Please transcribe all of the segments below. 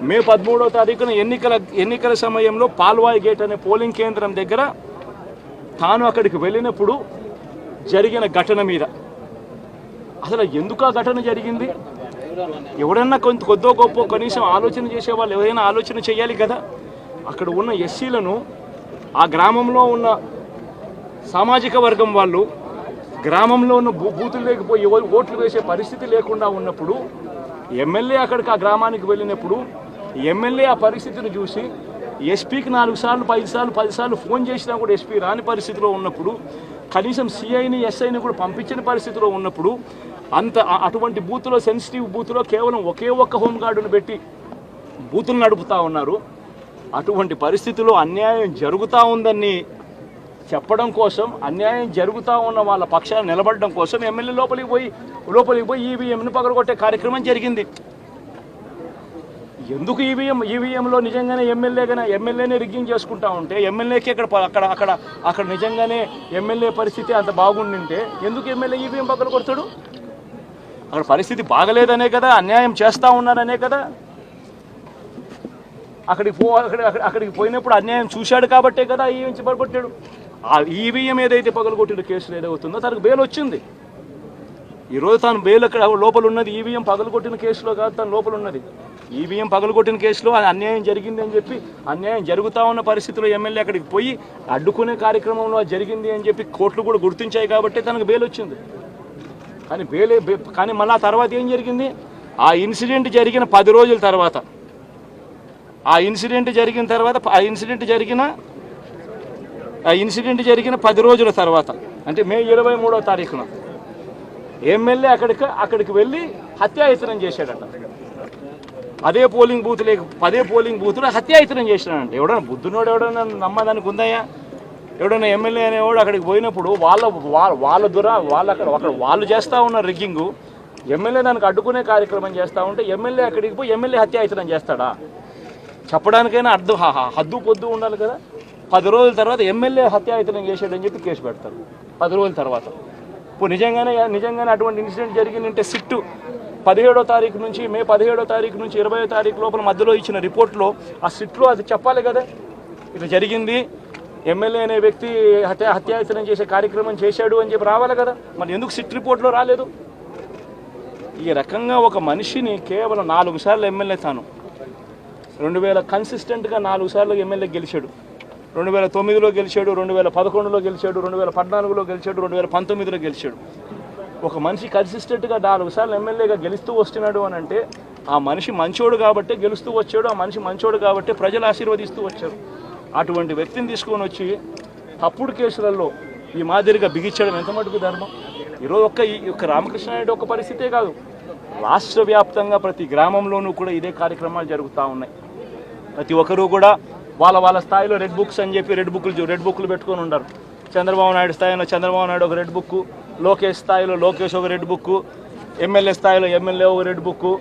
మే 13వ తారీఖున ఎన్నికల సమయంలో పాల్వాయి గేట్ అనే పోలింగ్ కేంద్రం దగ్గర తాను అక్కడికి వెళ్ళినప్పుడు జరిగిన ఘటన మీద అసలు ఎందుకు ఆ ఘటన జరిగింది? ఎవడన్నా కొద్దో గొప్ప కనీసం ఆలోచన చేసేవాళ్ళు ఎవరైనా ఆలోచన చేయాలి కదా. అక్కడ ఉన్న ఎస్సీలను, ఆ గ్రామంలో ఉన్న సామాజిక వర్గం వాళ్ళు గ్రామంలో ఉన్న బూతులు లేకపోయి ఓట్లు వేసే పరిస్థితి లేకుండా ఉన్నప్పుడు ఎమ్మెల్యే అక్కడికి ఆ గ్రామానికి వెళ్ళినప్పుడు ఎమ్మెల్యే ఆ పరిస్థితిని చూసి ఎస్పీకి 4 సార్లు 5 సార్లు 10 సార్లు ఫోన్ చేసినా కూడా ఎస్పీ రాని పరిస్థితిలో ఉన్నప్పుడు, కనీసం సిఐని ఎస్ఐని కూడా పంపించిన పరిస్థితిలో ఉన్నప్పుడు, అటువంటి బూతులో, సెన్సిటివ్ బూతులో కేవలం ఒకే ఒక్క హోంగార్డును పెట్టి బూతులు నడుపుతూ ఉన్నారు. అటువంటి పరిస్థితిలో అన్యాయం జరుగుతూ ఉందని చెప్పడం కోసం, అన్యాయం జరుగుతూ ఉన్న వాళ్ళ పక్షాన్ని నిలబడడం కోసం ఎమ్మెల్యే లోపలికి పోయి ఈవీఎంను పగలగొట్టే కార్యక్రమం జరిగింది. ఎందుకు ఈవీఎంలో నిజంగానే ఎమ్మెల్యేనే రిగ్గింగ్ చేసుకుంటా ఉంటే, ఎమ్మెల్యేకి అక్కడ నిజంగానే ఎమ్మెల్యే పరిస్థితి అంత బాగుండింటే ఎందుకు ఎమ్మెల్యే ఈవీఎం పక్కన కొడతాడు? అక్కడ పరిస్థితి బాగలేదనే కదా, అన్యాయం చేస్తూ ఉన్నారనే కదా. అక్కడికి పోయినప్పుడు అన్యాయం చూశాడు కాబట్టే కదా ఈవీఎం పగలగొట్టాడు. ఆ ఈవీఎం ఏదైతే పగలగొట్టిన కేసులు ఏదవుతుందో తనకు బెయిల్ వచ్చింది. ఈరోజు తాను బెయిల్ అక్కడ లోపల ఉన్నది ఈవీఎం పగలగొట్టిన కేసులో కాదు, తను లోపల ఉన్నది ఈవీఎం పగలగొట్టిన కేసులో. అన్యాయం జరిగింది అని చెప్పి, అన్యాయం జరుగుతూ ఉన్న పరిస్థితిలో ఎమ్మెల్యే అక్కడికి పోయి అడ్డుకునే కార్యక్రమంలో జరిగింది అని చెప్పి కోర్టులు కూడా గుర్తించాయి కాబట్టి తనకు బెయిల్ వచ్చింది. కానీ మళ్ళీ ఆ తర్వాత ఏం జరిగింది? ఆ ఇన్సిడెంట్ జరిగిన 10 రోజుల తర్వాత, ఆ ఇన్సిడెంట్ జరిగిన 10 రోజుల తర్వాత, అంటే మే 23వ తారీఖున ఎమ్మెల్యే అక్కడికి వెళ్ళి హత్యాయత్నం చేశాడట. అదే పోలింగ్ బూత్లో హత్యాయత్నం చేశాడంట. ఎవడన్నా బుద్ధునోడు ఎవడన్నా నమ్మదానికి ఉందయ్యా? ఎవడన్నా ఎమ్మెల్యే అనేవాడు అక్కడికి పోయినప్పుడు వాళ్ళు చేస్తూ ఉన్న రిగ్గింగు, ఎమ్మెల్యే దానికి అడ్డుకునే కార్యక్రమం చేస్తూ ఉంటే ఎమ్మెల్యే అక్కడికి పోయి ఎమ్మెల్యే హత్యాయత్నం చేస్తాడా? చెప్పడానికైనా హద్దు పొద్దు ఉండాలి కదా. 10 రోజుల తర్వాత ఎమ్మెల్యే హత్యాయత్నం చేశాడని చెప్పి కేసు పెడతారు 10 రోజుల తర్వాత. ఇప్పుడు నిజంగానే అటువంటి ఇన్సిడెంట్ జరిగిందంటే సిట్టు 17వ తారీఖు నుంచి, మే 17వ తారీఖు నుంచి 20వ తారీఖు లోపల మధ్యలో ఇచ్చిన రిపోర్ట్లో ఆ సిట్లో అది చెప్పాలి కదా, ఇది జరిగింది, ఎమ్మెల్యే అనే వ్యక్తి హత్యాయత్నం చేసే కార్యక్రమం చేశాడు అని చెప్పి రావాలి కదా. మరి ఎందుకు సిట్ రిపోర్ట్లో రాలేదు? ఈ రకంగా ఒక మనిషిని కేవలం 4 సార్లు ఎమ్మెల్యే, తాను 2000 కన్సిస్టెంట్గా 4 సార్లు ఎమ్మెల్యే గెలిచాడు. 2009లో గెలిచాడు, 2011లో గెలిచాడు, 2014లో గెలిచాడు, 2019లో గెలిచాడు. ఒక మనిషి కన్సిస్టెంట్గా 4 సార్లు ఎమ్మెల్యేగా గెలుస్తూ వస్తున్నాడు అని అంటే ఆ మనిషి మంచోడు కాబట్టే గెలుస్తూ వచ్చాడు, ఆ మనిషి మంచోడు కాబట్టే ప్రజలు ఆశీర్వదిస్తూ వచ్చారు. అటువంటి వ్యక్తిని తీసుకొని వచ్చి తప్పుడు కేసులలో ఈ మాదిరిగా బిగించడం ఎంత మటుకు ధర్మం? ఈరోజు ఒక్క రామకృష్ణ నాయుడు ఒక్క పరిస్థితే కాదు, రాష్ట్ర వ్యాప్తంగా ప్రతి గ్రామంలోనూ కూడా ఇదే కార్యక్రమాలు జరుగుతూ ఉన్నాయి. ప్రతి ఒక్కరూ కూడా వాళ్ళ స్థాయిలో రెడ్ బుక్స్ అని చెప్పి రెడ్ బుక్లు పెట్టుకొని ఉన్నారు. చంద్రబాబు నాయుడు స్థాయిలో చంద్రబాబు నాయుడు ఒక రెడ్ బుక్, లోకేష్ స్థాయిలో లోకేష్ ఒక రెడ్ బుక్, ఎమ్మెల్యే స్థాయిలో ఎమ్మెల్యే ఒక రెడ్ బుక్,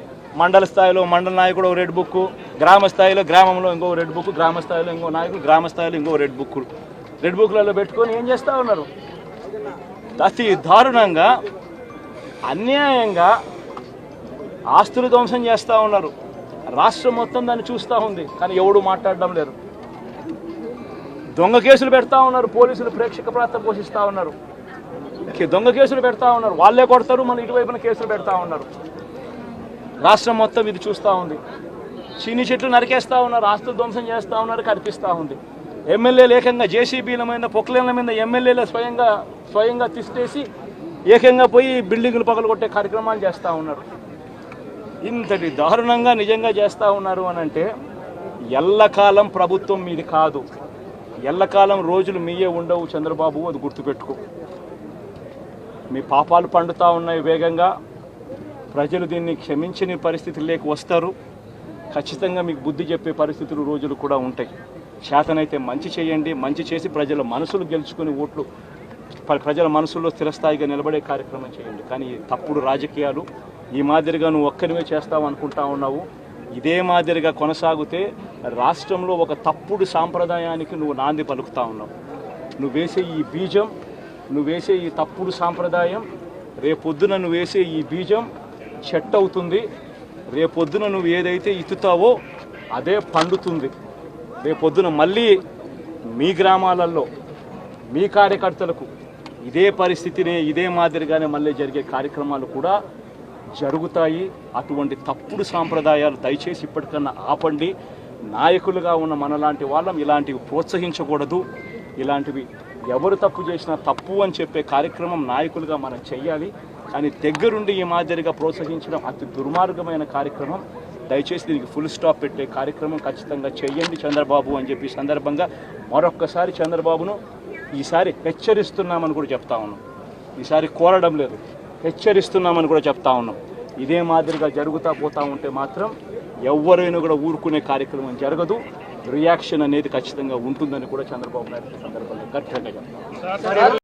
మండల స్థాయిలో మండల నాయకుడు ఒక రెడ్ బుక్, గ్రామ స్థాయిలో గ్రామంలో ఇంకో రెడ్ బుక్, గ్రామ స్థాయిలో ఇంకో నాయకుడు, గ్రామ స్థాయిలో ఇంకో రెడ్ బుక్లలో పెట్టుకొని ఏం చేస్తూ ఉన్నారు? అతి దారుణంగా అన్యాయంగా ఆస్తులు ధ్వంసం చేస్తూ ఉన్నారు. రాష్ట్రం మొత్తం దాన్ని చూస్తూ ఉంది, కానీ ఎవడు మాట్లాడడం లేరు. దొంగ కేసులు పెడతా ఉన్నారు, పోలీసులు ప్రేక్షక పాత్ర పోషిస్తూ ఉన్నారు. దొంగ కేసులు పెడతా ఉన్నారు, వాళ్ళే కొడతారు, మన ఇటువైపున కేసులు పెడతా ఉన్నారు. రాష్ట్రం మొత్తం ఇది చూస్తూ ఉంది. చీని చెట్లు నరికేస్తూ ఉన్నారు, ఆస్తులు ధ్వంసం చేస్తూ ఉన్నారు, కనిపిస్తూ ఉంది. ఎమ్మెల్యేలు ఏకంగా జేసీబీల మీద, పొక్లేన్ల మీద ఎమ్మెల్యేలు స్వయంగా తిష్టేసి ఏకంగా పోయి బిల్డింగులు పగలగొట్టే కార్యక్రమాలు చేస్తూ ఉన్నారు. ఇంతటి దారుణంగా నిజంగా చేస్తూ ఉన్నారు అని అంటే ఎల్లకాలం ప్రభుత్వం మీది కాదు, ఎల్లకాలం రోజులు మీయే ఉండవు చంద్రబాబు, అది గుర్తుపెట్టుకో. మీ పాపాలు పండుతూ ఉన్నాయి వేగంగా. ప్రజలు దీన్ని క్షమించని పరిస్థితి లేక వస్తారు. ఖచ్చితంగా మీకు బుద్ధి చెప్పే పరిస్థితులు రోజులు కూడా ఉంటాయి. శాతనైతే మంచి చేయండి, మంచి చేసి ప్రజల మనసులు గెలుచుకుని ఓట్లు ప్రజల మనసుల్లో స్థిరస్థాయిగా నిలబడే కార్యక్రమం చేయండి. కానీ తప్పుడు రాజకీయాలు ఈ మాదిరిగా నువ్వు ఒక్కరివే చేస్తావు అనుకుంటా ఉన్నావు. ఇదే మాదిరిగా కొనసాగితే రాష్ట్రంలో ఒక తప్పుడు సాంప్రదాయానికి నువ్వు నాంది పలుకుతా ఉన్నావు. నువ్వు వేసే ఈ బీజం, నువ్వు వేసే ఈ తప్పుడు సాంప్రదాయం, రేపొద్దున నువ్వు వేసే ఈ బీజం చెట్టు అవుతుంది. రేపొద్దున నువ్వు ఏదైతే ఇత్తుతావో అదే పండుతుంది. రేపొద్దున మళ్ళీ మీ గ్రామాలలో మీ కార్యకర్తలకు ఇదే పరిస్థితిని ఇదే మాదిరిగానే మళ్ళీ జరిగే కార్యక్రమాలు కూడా జరుగుతాయి. అటువంటి తప్పుడు సాంప్రదాయాలు దయచేసి ఇప్పటికన్నా ఆపండి. నాయకులుగా ఉన్న మనలాంటి వాళ్ళం ఇలాంటివి ప్రోత్సహించకూడదు. ఇలాంటివి ఎవరు తప్పు చేసినా తప్పు అని చెప్పే కార్యక్రమం నాయకులుగా మనం చెయ్యాలి. కానీ దగ్గరుండి ఈ మాదిరిగా ప్రోత్సహించడం అతి దుర్మార్గమైన కార్యక్రమం. దయచేసి దీనికి ఫుల్ స్టాప్ పెట్టే కార్యక్రమం ఖచ్చితంగా చేయండి చంద్రబాబు అని చెప్పి సందర్భంగా మరొక్కసారి చంద్రబాబును ఈసారి హెచ్చరిస్తున్నామని కూడా చెప్తా ఉన్నాం. ఈసారి కోరడం లేదు, హెచ్చరిస్తున్నామని కూడా చెప్తా ఉన్నాం. ఇదే మాదిరిగా జరుగుతూ పోతూ ఉంటే మాత్రం ఎవరైనా కూడా ఊరుకునే కార్యక్రమం జరగదు. రియాక్షన్ అనేది ఖచ్చితంగా ఉంటుందని కూడా చంద్రబాబు నాయుడు సందర్భంగా గట్టిగా చెప్తాం.